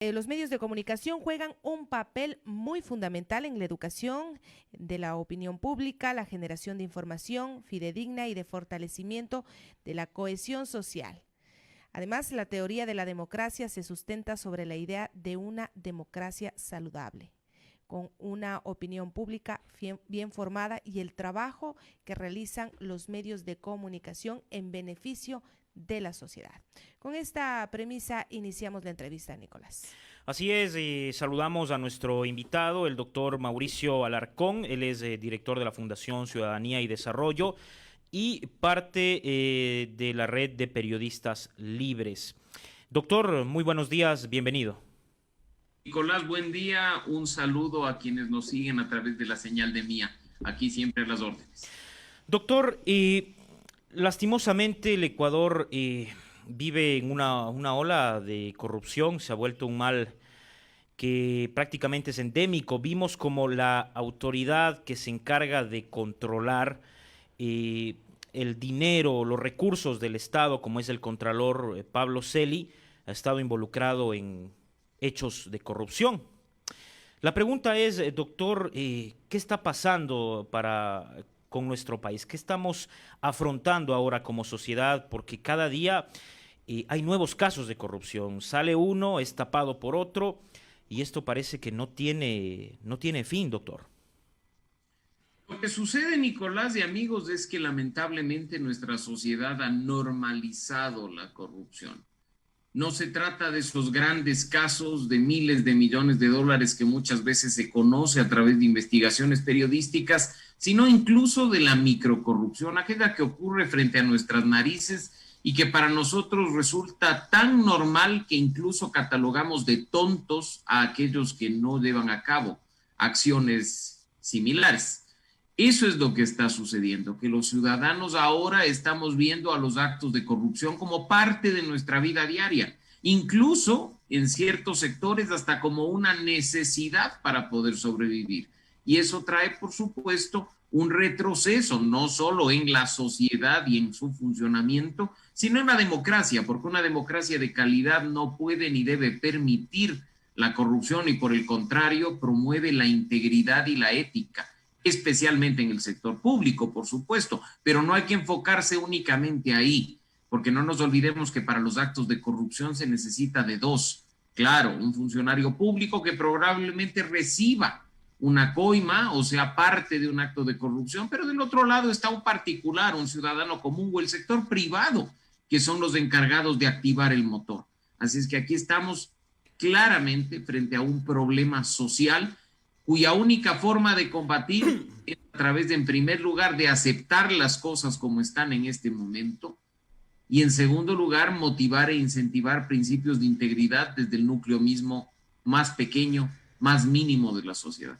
Los medios de comunicación juegan un papel muy fundamental en la educación de la opinión pública, la generación de información fidedigna y de fortalecimiento de la cohesión social. Además, la teoría de la democracia se sustenta sobre la idea de una democracia saludable, con una opinión pública bien formada y el trabajo que realizan los medios de comunicación en beneficio de la sociedad. Con esta premisa iniciamos la entrevista, Nicolás. Así es, saludamos a nuestro invitado, el doctor Mauricio Alarcón. Él es director de la Fundación Ciudadanía y Desarrollo y parte de la red de periodistas libres. Doctor, muy buenos días, bienvenido. Nicolás, buen día. Un saludo a quienes nos siguen a través de la señal de Mía. Aquí siempre a las órdenes. Doctor, lastimosamente el Ecuador vive en una ola de corrupción, se ha vuelto un mal que prácticamente es endémico. Vimos como la autoridad que se encarga de controlar el dinero, los recursos del Estado, como es el contralor Pablo Celi, ha estado involucrado en hechos de corrupción. La pregunta es, doctor, ¿qué está pasando con nuestro país? ¿Qué estamos afrontando ahora como sociedad? Porque cada día hay nuevos casos de corrupción. Sale uno, es tapado por otro, y esto parece que no tiene fin, doctor. Lo que sucede, Nicolás y amigos, es que lamentablemente nuestra sociedad ha normalizado la corrupción. No se trata de esos grandes casos de miles de millones de dólares que muchas veces se conoce a través de investigaciones periodísticas, sino incluso de la microcorrupción, aquella que ocurre frente a nuestras narices y que para nosotros resulta tan normal que incluso catalogamos de tontos a aquellos que no llevan a cabo acciones similares. Eso es lo que está sucediendo, que los ciudadanos ahora estamos viendo a los actos de corrupción como parte de nuestra vida diaria, incluso en ciertos sectores hasta como una necesidad para poder sobrevivir. Y eso trae, por supuesto, un retroceso, no solo en la sociedad y en su funcionamiento, sino en la democracia, porque una democracia de calidad no puede ni debe permitir la corrupción y por el contrario promueve la integridad y la ética, especialmente en el sector público, por supuesto, pero no hay que enfocarse únicamente ahí, porque no nos olvidemos que para los actos de corrupción se necesita de dos. Claro, un funcionario público que probablemente reciba una coima o sea parte de un acto de corrupción, pero del otro lado está un particular, un ciudadano común o el sector privado, que son los encargados de activar el motor. Así es que aquí estamos claramente frente a un problema social cuya única forma de combatir es a través de, en primer lugar, de aceptar las cosas como están en este momento y, en segundo lugar, motivar e incentivar principios de integridad desde el núcleo mismo más pequeño, más mínimo de la sociedad.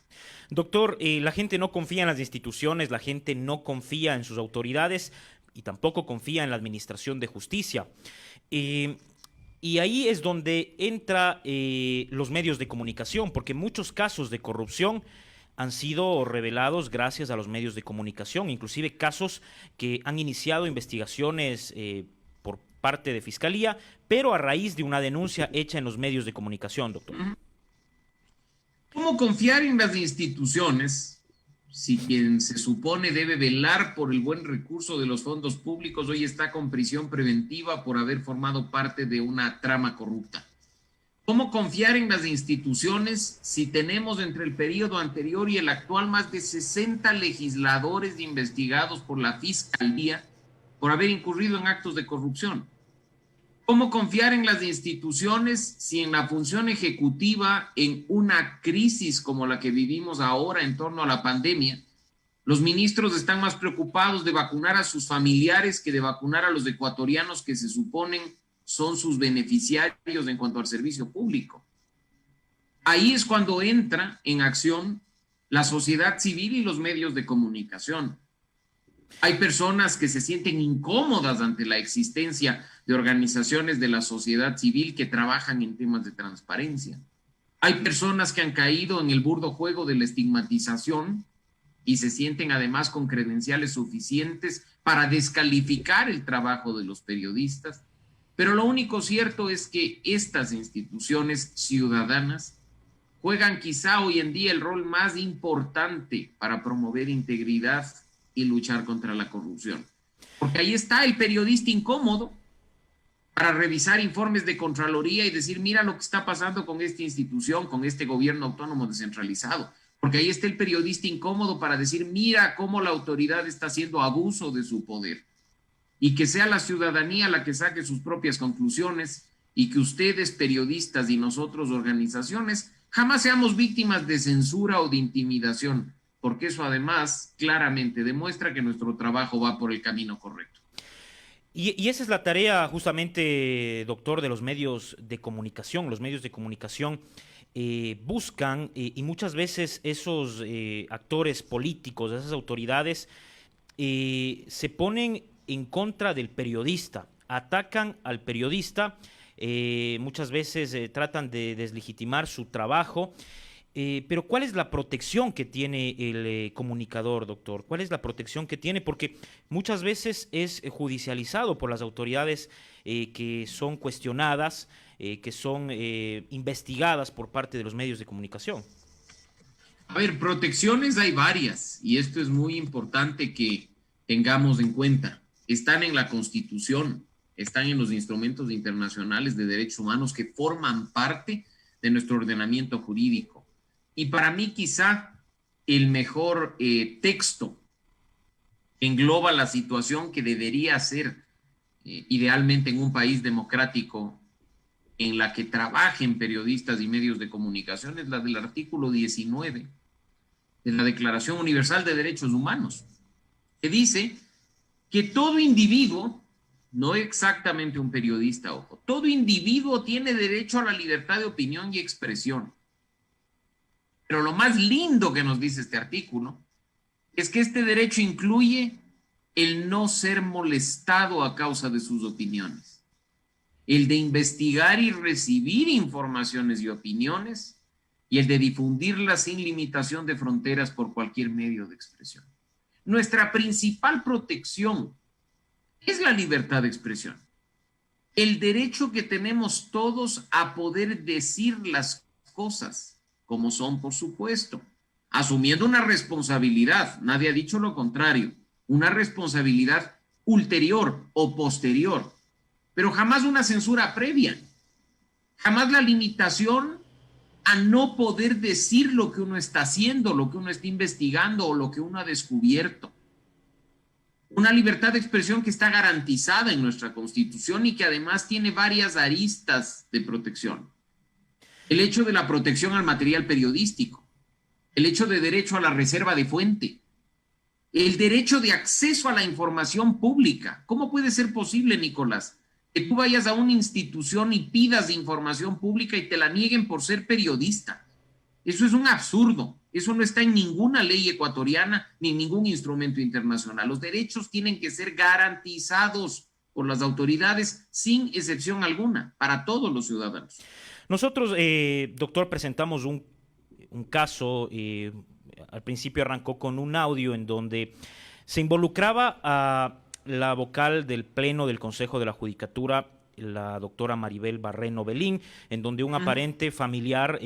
Doctor, la gente no confía en las instituciones, la gente no confía en sus autoridades y tampoco confía en la administración de justicia. Y ahí es donde entra los medios de comunicación, porque muchos casos de corrupción han sido revelados gracias a los medios de comunicación, inclusive casos que han iniciado investigaciones por parte de Fiscalía, pero a raíz de una denuncia hecha en los medios de comunicación, doctor. ¿Cómo confiar en las instituciones si quien se supone debe velar por el buen recurso de los fondos públicos hoy está con prisión preventiva por haber formado parte de una trama corrupta? ¿Cómo confiar en las instituciones si tenemos entre el periodo anterior y el actual más de 60 legisladores investigados por la Fiscalía por haber incurrido en actos de corrupción? ¿Cómo confiar en las instituciones si en la función ejecutiva, en una crisis como la que vivimos ahora en torno a la pandemia, los ministros están más preocupados de vacunar a sus familiares que de vacunar a los ecuatorianos que se suponen son sus beneficiarios en cuanto al servicio público? Ahí es cuando entra en acción la sociedad civil y los medios de comunicación. Hay personas que se sienten incómodas ante la existencia de organizaciones de la sociedad civil que trabajan en temas de transparencia. Hay personas que han caído en el burdo juego de la estigmatización y se sienten además con credenciales suficientes para descalificar el trabajo de los periodistas. Pero lo único cierto es que estas instituciones ciudadanas juegan quizá hoy en día el rol más importante para promover integridad y luchar contra la corrupción. Porque ahí está el periodista incómodo para revisar informes de Contraloría y decir, mira lo que está pasando con esta institución, con este gobierno autónomo descentralizado. Porque ahí está el periodista incómodo para decir, mira cómo la autoridad está haciendo abuso de su poder. Y que sea la ciudadanía la que saque sus propias conclusiones y que ustedes, periodistas, y nosotros, organizaciones, jamás seamos víctimas de censura o de intimidación, porque eso además claramente demuestra que nuestro trabajo va por el camino correcto. Y esa es la tarea justamente, doctor, de los medios de comunicación. Los medios de comunicación buscan, y muchas veces esos actores políticos, esas autoridades, se ponen en contra del periodista, atacan al periodista, muchas veces tratan de deslegitimar su trabajo. Pero ¿cuál es la protección que tiene el comunicador, doctor? ¿Cuál es la protección que tiene? Porque muchas veces es judicializado por las autoridades que son cuestionadas, que son investigadas por parte de los medios de comunicación. A ver, protecciones hay varias y esto es muy importante que tengamos en cuenta. Están en la Constitución, están en los instrumentos internacionales de derechos humanos que forman parte de nuestro ordenamiento jurídico. Y para mí quizá el mejor texto engloba la situación que debería ser idealmente en un país democrático en la que trabajen periodistas y medios de comunicación, es la del artículo 19 de la Declaración Universal de Derechos Humanos, que dice que todo individuo, no exactamente un periodista, ojo, todo individuo tiene derecho a la libertad de opinión y expresión. Pero lo más lindo que nos dice este artículo es que este derecho incluye el no ser molestado a causa de sus opiniones, el de investigar y recibir informaciones y opiniones, y el de difundirlas sin limitación de fronteras por cualquier medio de expresión. Nuestra principal protección es la libertad de expresión, el derecho que tenemos todos a poder decir las cosas como son, por supuesto, asumiendo una responsabilidad, nadie ha dicho lo contrario, una responsabilidad ulterior o posterior, pero jamás una censura previa, jamás la limitación a no poder decir lo que uno está haciendo, lo que uno está investigando o lo que uno ha descubierto. Una libertad de expresión que está garantizada en nuestra Constitución y que además tiene varias aristas de protección. El hecho de la protección al material periodístico, el hecho de derecho a la reserva de fuente, el derecho de acceso a la información pública. ¿Cómo puede ser posible, Nicolás, que tú vayas a una institución y pidas información pública y te la nieguen por ser periodista? Eso es un absurdo. Eso no está en ninguna ley ecuatoriana ni en ningún instrumento internacional. Los derechos tienen que ser garantizados por las autoridades sin excepción alguna para todos los ciudadanos. Nosotros, doctor, presentamos un caso, al principio arrancó con un audio en donde se involucraba a la vocal del Pleno del Consejo de la Judicatura, la doctora Maribel Barreno Belín, en donde un aparente familiar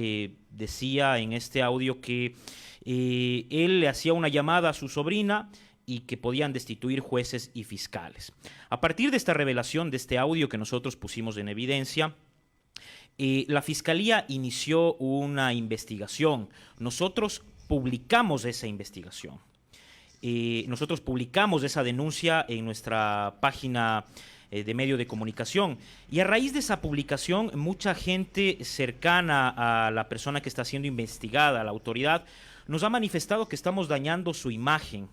decía en este audio que él le hacía una llamada a su sobrina y que podían destituir jueces y fiscales. A partir de esta revelación, de este audio que nosotros pusimos en evidencia, la Fiscalía inició una investigación. Nosotros publicamos esa investigación. Nosotros publicamos esa denuncia en nuestra página de medio de comunicación. Y a raíz de esa publicación, mucha gente cercana a la persona que está siendo investigada, a la autoridad, nos ha manifestado que estamos dañando su imagen.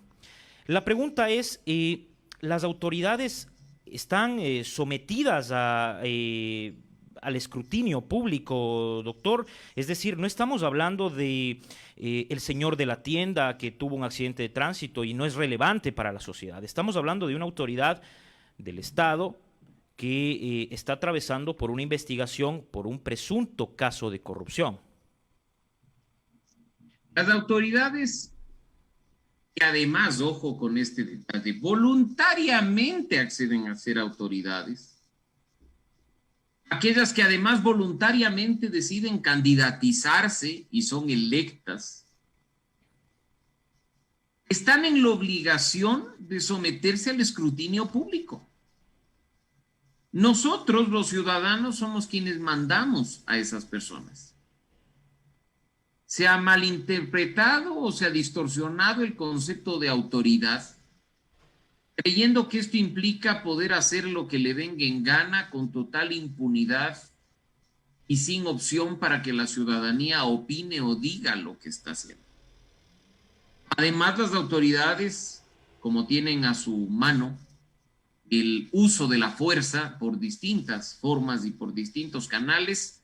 La pregunta es, ¿las autoridades están sometidas al escrutinio público, doctor? Es decir, no estamos hablando de el señor de la tienda que tuvo un accidente de tránsito y no es relevante para la sociedad. Estamos hablando de una autoridad del Estado que está atravesando por una investigación por un presunto caso de corrupción. Las autoridades, que además, ojo con este detalle, voluntariamente acceden a ser autoridades, aquellas que además voluntariamente deciden candidatizarse y son electas, están en la obligación de someterse al escrutinio público. Nosotros, los ciudadanos, somos quienes mandamos a esas personas. Se ha malinterpretado o se ha distorsionado el concepto de autoridad, creyendo que esto implica poder hacer lo que le venga en gana con total impunidad y sin opción para que la ciudadanía opine o diga lo que está haciendo. Además, las autoridades, como tienen a su mano el uso de la fuerza por distintas formas y por distintos canales,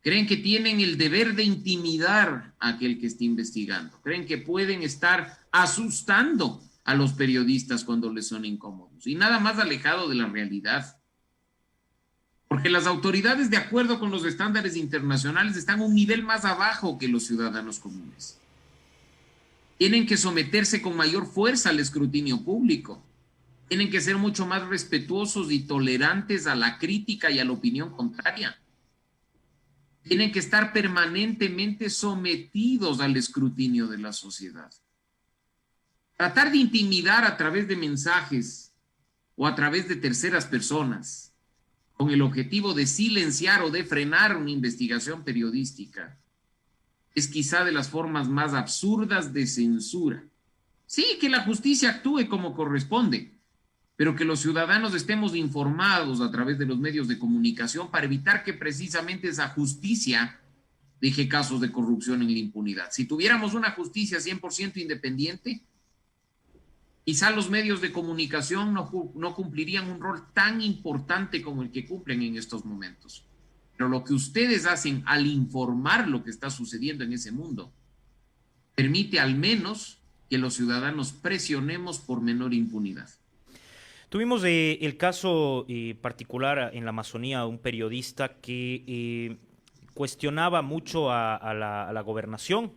creen que tienen el deber de intimidar a aquel que está investigando. Creen que pueden estar asustando a los periodistas cuando les son incómodos. Y nada más alejado de la realidad. Porque las autoridades, de acuerdo con los estándares internacionales, están a un nivel más abajo que los ciudadanos comunes. Tienen que someterse con mayor fuerza al escrutinio público. Tienen que ser mucho más respetuosos y tolerantes a la crítica y a la opinión contraria. Tienen que estar permanentemente sometidos al escrutinio de la sociedad. Tratar de intimidar a través de mensajes o a través de terceras personas con el objetivo de silenciar o de frenar una investigación periodística es quizá de las formas más absurdas de censura. Sí, que la justicia actúe como corresponde, pero que los ciudadanos estemos informados a través de los medios de comunicación para evitar que precisamente esa justicia deje casos de corrupción en la impunidad. Si tuviéramos una justicia 100% independiente, quizá los medios de comunicación no cumplirían un rol tan importante como el que cumplen en estos momentos. Pero lo que ustedes hacen al informar lo que está sucediendo en ese mundo permite al menos que los ciudadanos presionemos por menor impunidad. Tuvimos el caso particular en la Amazonía, un periodista que cuestionaba mucho a la gobernación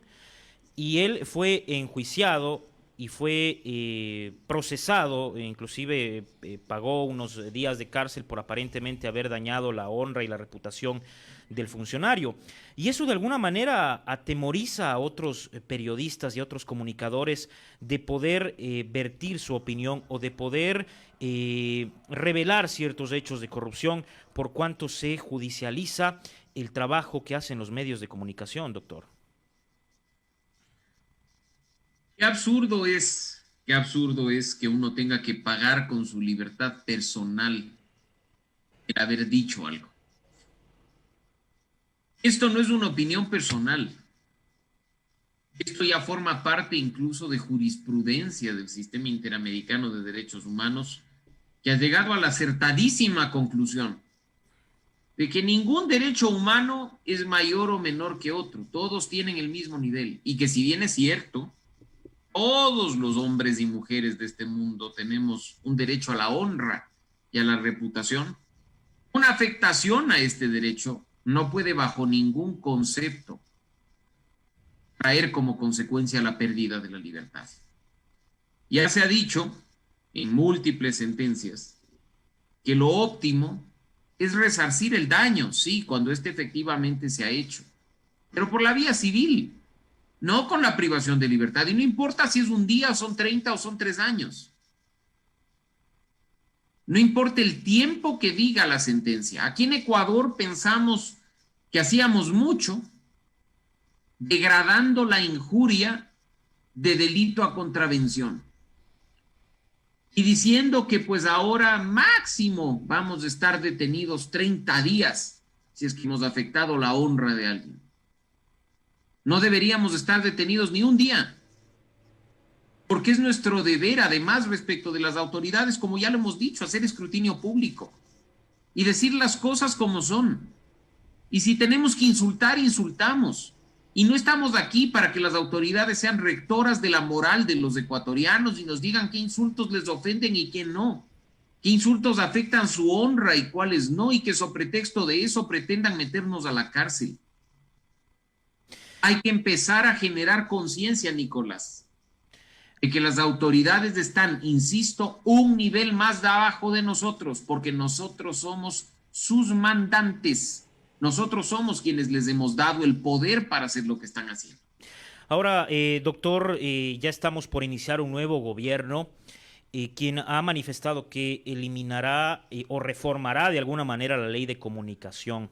y él fue enjuiciado y fue procesado, inclusive pagó unos días de cárcel por aparentemente haber dañado la honra y la reputación del funcionario. Y eso de alguna manera atemoriza a otros periodistas y a otros comunicadores de poder vertir su opinión o de poder revelar ciertos hechos de corrupción por cuanto se judicializa el trabajo que hacen los medios de comunicación, doctor. Qué absurdo es que uno tenga que pagar con su libertad personal el haber dicho algo. Esto no es una opinión personal. Esto ya forma parte incluso de jurisprudencia del Sistema Interamericano de Derechos Humanos, que ha llegado a la acertadísima conclusión de que ningún derecho humano es mayor o menor que otro. Todos tienen el mismo nivel. Y que si bien es cierto, todos los hombres y mujeres de este mundo tenemos un derecho a la honra y a la reputación, una afectación a este derecho no puede bajo ningún concepto traer como consecuencia la pérdida de la libertad. Ya se ha dicho en múltiples sentencias que lo óptimo es resarcir el daño, sí, cuando este efectivamente se ha hecho, pero por la vía civil, no con la privación de libertad. Y no importa si es un día, o son 30 o son 3 años. No importa el tiempo que diga la sentencia. Aquí en Ecuador pensamos que hacíamos mucho degradando la injuria de delito a contravención y diciendo que pues ahora máximo vamos a estar detenidos 30 días si es que hemos afectado la honra de alguien. No deberíamos estar detenidos ni un día, porque es nuestro deber, además, respecto de las autoridades, como ya lo hemos dicho, hacer escrutinio público y decir las cosas como son. Y si tenemos que insultar, insultamos. Y no estamos aquí para que las autoridades sean rectoras de la moral de los ecuatorianos y nos digan qué insultos les ofenden y qué no, qué insultos afectan su honra y cuáles no, y que sobre pretexto de eso pretendan meternos a la cárcel. Hay que empezar a generar conciencia, Nicolás, de que las autoridades están, insisto, un nivel más de abajo de nosotros, porque nosotros somos sus mandantes. Nosotros somos quienes les hemos dado el poder para hacer lo que están haciendo. Ahora, doctor, ya estamos por iniciar un nuevo gobierno, quien ha manifestado que eliminará o reformará de alguna manera la ley de comunicación.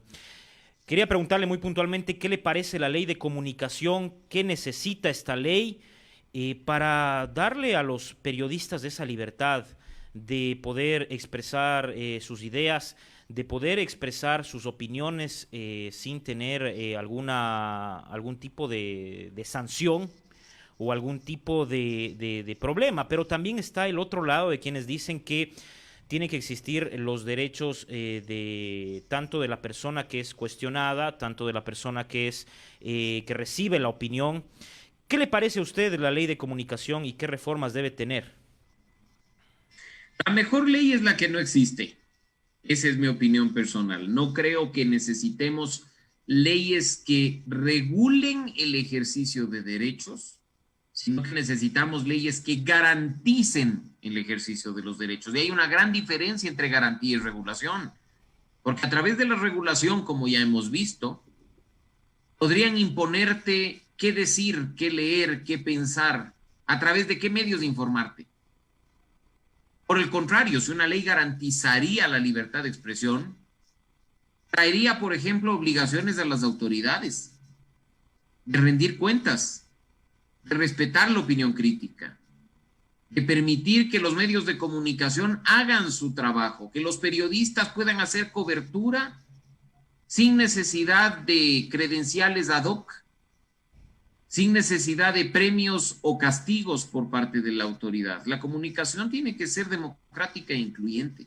Quería preguntarle muy puntualmente qué le parece la ley de comunicación, qué necesita esta ley para darle a los periodistas de esa libertad de poder expresar sus ideas, de poder expresar sus opiniones sin tener algún tipo de sanción o algún tipo de problema. Pero también está el otro lado de quienes dicen que tiene que existir los derechos tanto de la persona que es cuestionada, tanto de la persona que recibe la opinión. ¿Qué le parece a usted de la ley de comunicación y qué reformas debe tener? La mejor ley es la que no existe. Esa es mi opinión personal. No creo que necesitemos leyes que regulen el ejercicio de derechos, sino que necesitamos leyes que garanticen el ejercicio de los derechos. Y hay una gran diferencia entre garantía y regulación, porque a través de la regulación, como ya hemos visto, podrían imponerte qué decir, qué leer, qué pensar, a través de qué medios de informarte. Por el contrario, si una ley garantizaría la libertad de expresión, traería, por ejemplo, obligaciones a las autoridades de rendir cuentas, de respetar la opinión crítica, de permitir que los medios de comunicación hagan su trabajo, que los periodistas puedan hacer cobertura sin necesidad de credenciales ad hoc, sin necesidad de premios o castigos por parte de la autoridad. La comunicación tiene que ser democrática e incluyente.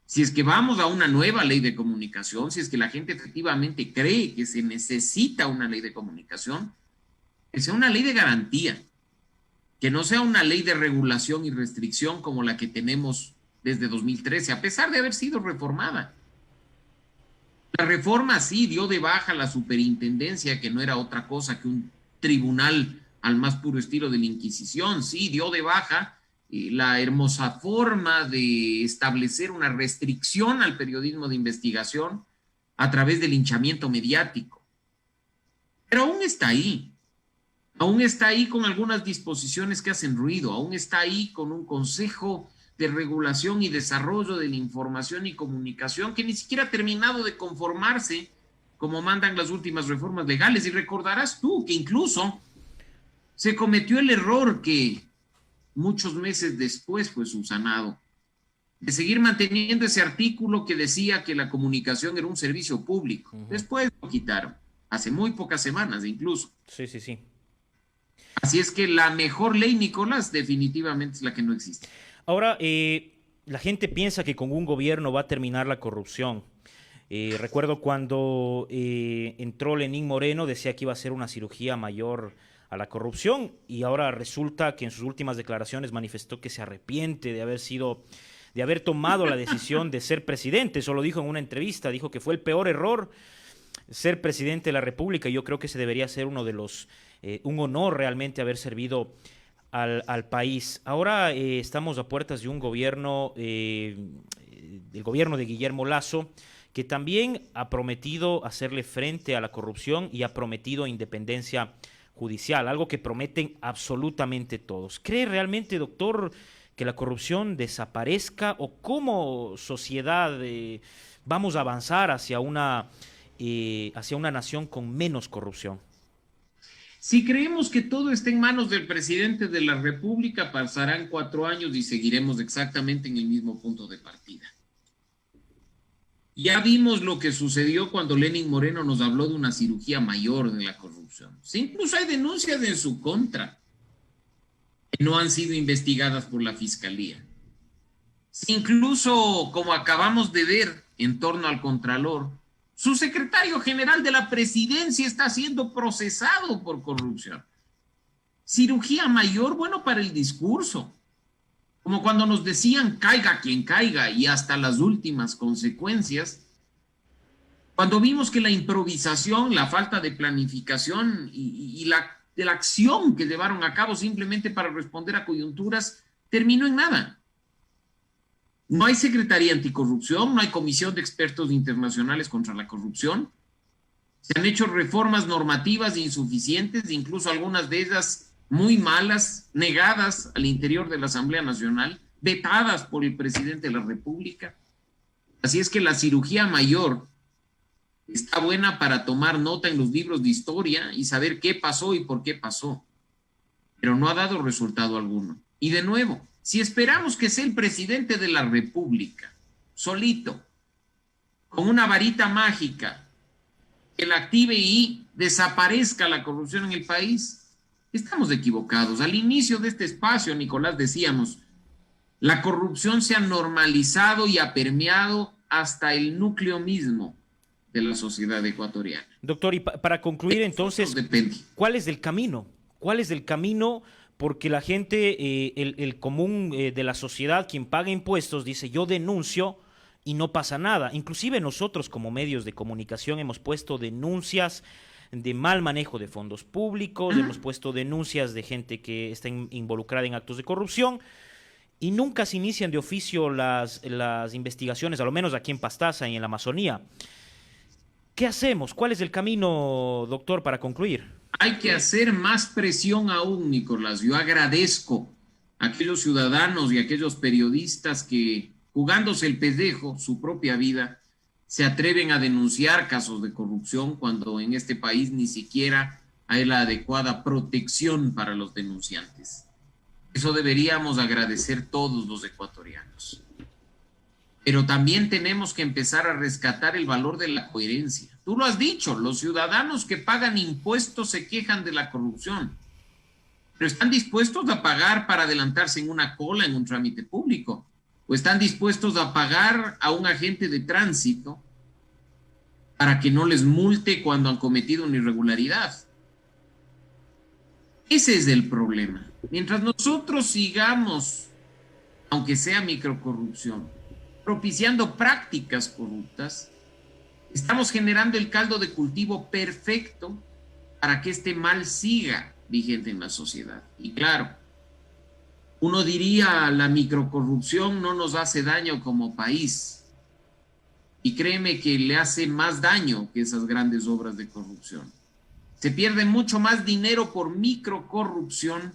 Si es que vamos a una nueva ley de comunicación, si es que la gente efectivamente cree que se necesita una ley de comunicación, que sea una ley de garantía, que no sea una ley de regulación y restricción como la que tenemos desde 2013, a pesar de haber sido reformada. La reforma sí dio de baja la superintendencia, que no era otra cosa que un tribunal al más puro estilo de la Inquisición, sí, dio de baja la hermosa forma de establecer una restricción al periodismo de investigación a través del linchamiento mediático. Pero aún está ahí con algunas disposiciones que hacen ruido, aún está ahí con un Consejo de Regulación y Desarrollo de la Información y Comunicación que ni siquiera ha terminado de conformarse como mandan las últimas reformas legales. Y recordarás tú que incluso se cometió el error que muchos meses después fue subsanado, de seguir manteniendo ese artículo que decía que la comunicación era un servicio público. Después lo quitaron, hace muy pocas semanas incluso. Sí, sí, sí. Así es que la mejor ley, Nicolás, definitivamente es la que no existe. Ahora, la gente piensa que con un gobierno va a terminar la corrupción. Recuerdo cuando entró Lenín Moreno, decía que iba a ser una cirugía mayor a la corrupción y ahora resulta que en sus últimas declaraciones manifestó que se arrepiente de haber tomado la decisión de ser presidente. Eso lo dijo en una entrevista, dijo que fue el peor error ser presidente de la República. Yo creo que ese debería ser uno de los, un honor realmente haber servido al país. Ahora estamos a puertas de un gobierno, del gobierno de Guillermo Lasso, que también ha prometido hacerle frente a la corrupción y ha prometido independencia judicial, algo que prometen absolutamente todos. ¿Cree realmente, doctor, que la corrupción desaparezca o como sociedad vamos a avanzar hacia una nación con menos corrupción? Si creemos que todo está en manos del presidente de la República, pasarán 4 años y seguiremos exactamente en el mismo punto de partida. Ya vimos lo que sucedió cuando Lenín Moreno nos habló de una cirugía mayor de la corrupción. Sí, incluso hay denuncias en su contra que no han sido investigadas por la Fiscalía. Sí, incluso, como acabamos de ver en torno al Contralor, su secretario general de la Presidencia está siendo procesado por corrupción. Cirugía mayor, bueno, para el discurso. Como cuando nos decían caiga quien caiga y hasta las últimas consecuencias, cuando vimos que la improvisación, la falta de planificación y la acción que llevaron a cabo simplemente para responder a coyunturas terminó en nada. No hay Secretaría Anticorrupción, no hay Comisión de Expertos Internacionales contra la Corrupción. Se han hecho reformas normativas insuficientes, incluso algunas de ellas muy malas, negadas al interior de la Asamblea Nacional, vetadas por el presidente de la República. Así es que la cirugía mayor está buena para tomar nota en los libros de historia y saber qué pasó y por qué pasó, pero no ha dado resultado alguno. Y de nuevo, si esperamos que sea el presidente de la República, solito, con una varita mágica, que la active y desaparezca la corrupción en el país, estamos equivocados. Al inicio de este espacio, Nicolás, decíamos, la corrupción se ha normalizado y ha permeado hasta el núcleo mismo de la sociedad ecuatoriana. Doctor, y para concluir entonces, ¿cuál es el camino? ¿Cuál es el camino? Porque la gente, el común de la sociedad, quien paga impuestos, dice yo denuncio y no pasa nada. Inclusive nosotros como medios de comunicación hemos puesto denuncias de mal manejo de fondos públicos, hemos puesto denuncias de gente que está involucrada en actos de corrupción y nunca se inician de oficio las investigaciones, a lo menos aquí en Pastaza y en la Amazonía. ¿Qué hacemos? ¿Cuál es el camino, doctor, para concluir? Hay que hacer más presión aún, Nicolás. Yo agradezco a aquellos ciudadanos y a aquellos periodistas que, jugándose el pellejo, su propia vida, se atreven a denunciar casos de corrupción cuando en este país ni siquiera hay la adecuada protección para los denunciantes. Eso deberíamos agradecer todos los ecuatorianos. Pero también tenemos que empezar a rescatar el valor de la coherencia. Tú lo has dicho, los ciudadanos que pagan impuestos se quejan de la corrupción, pero ¿están dispuestos a pagar para adelantarse en una cola en un trámite público? ¿O están dispuestos a pagar a un agente de tránsito para que no les multe cuando han cometido una irregularidad? Ese es el problema. Mientras nosotros sigamos, aunque sea microcorrupción, propiciando prácticas corruptas, estamos generando el caldo de cultivo perfecto para que este mal siga vigente en la sociedad. Y claro, uno diría, la microcorrupción no nos hace daño como país. Y créeme que le hace más daño que esas grandes obras de corrupción. Se pierde mucho más dinero por microcorrupción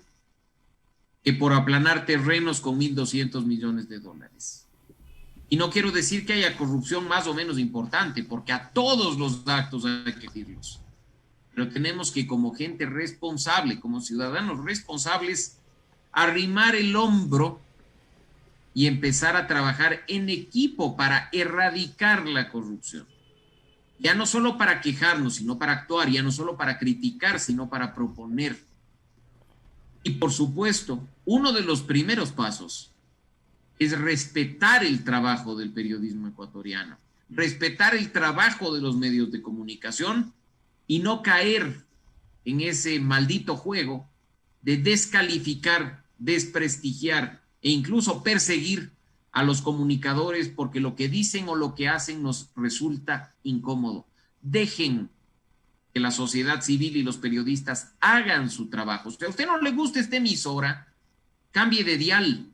que por aplanar terrenos con 1.200 millones de dólares. Y no quiero decir que haya corrupción más o menos importante, porque a todos los actos hay que decirlos. Pero tenemos que, como gente responsable, como ciudadanos responsables, arrimar el hombro y empezar a trabajar en equipo para erradicar la corrupción. Ya no solo para quejarnos, sino para actuar, ya no solo para criticar, sino para proponer. Y por supuesto, uno de los primeros pasos es respetar el trabajo del periodismo ecuatoriano, respetar el trabajo de los medios de comunicación y no caer en ese maldito juego de descalificar, desprestigiar e incluso perseguir a los comunicadores porque lo que dicen o lo que hacen nos resulta incómodo. Dejen que la sociedad civil y los periodistas hagan su trabajo. Si a usted no le gusta esta emisora, cambie de dial,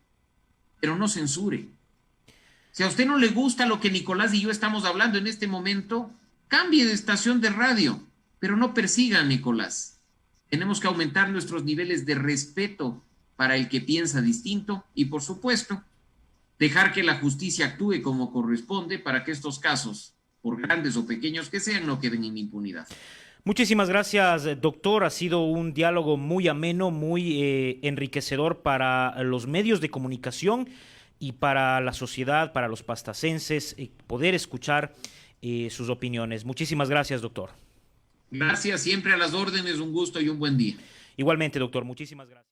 pero no censure. Si a usted no le gusta lo que Nicolás y yo estamos hablando en este momento, cambie de estación de radio, pero no persiga a Nicolás. Tenemos que aumentar nuestros niveles de respeto para el que piensa distinto y, por supuesto, dejar que la justicia actúe como corresponde para que estos casos, por grandes o pequeños que sean, no queden en impunidad. Muchísimas gracias, doctor. Ha sido un diálogo muy ameno, muy enriquecedor para los medios de comunicación y para la sociedad, para los pastacenses, poder escuchar sus opiniones. Muchísimas gracias, doctor. Gracias, siempre a las órdenes, un gusto y un buen día. Igualmente, doctor, muchísimas gracias.